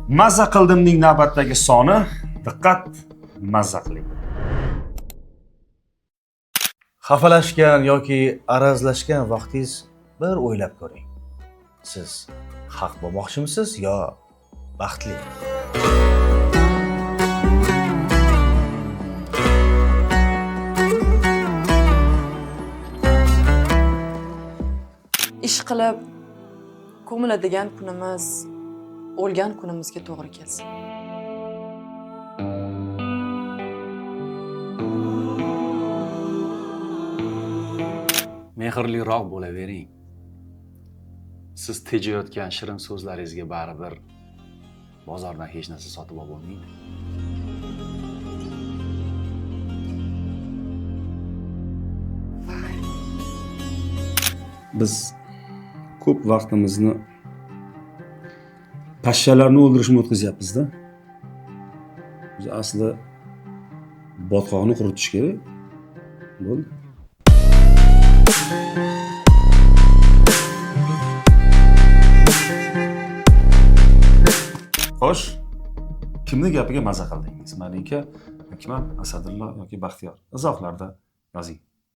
Mazza qildimning navbatdagi soni, diqqat, mazza qiling. Xafalashgan yoki arazlashgan vaqtingiz bir o'ylab ko'ring. Siz haq bo'lmoqchimisiz yo baxtli? Ish qilib ko'miladigan kunimiz o'lgan kunimizga to'g'ri kelsin. Mehrliroq bo'lavering. Siz tejayotgan shirin so'zlaringizga baribir bozordan hech narsa sotib olmaydi. Biz ko'p vaqtimizni pashshalarni o'ldirishga o'tkazyapmiz-da. Biz asli botqoqni quritish kerak. Bo'ldi. Xo'sh, kimning gapiga maza qildingiz? Malika, Hikmat, Asadullo yoki Baxtiyor? Izohlarda yozing.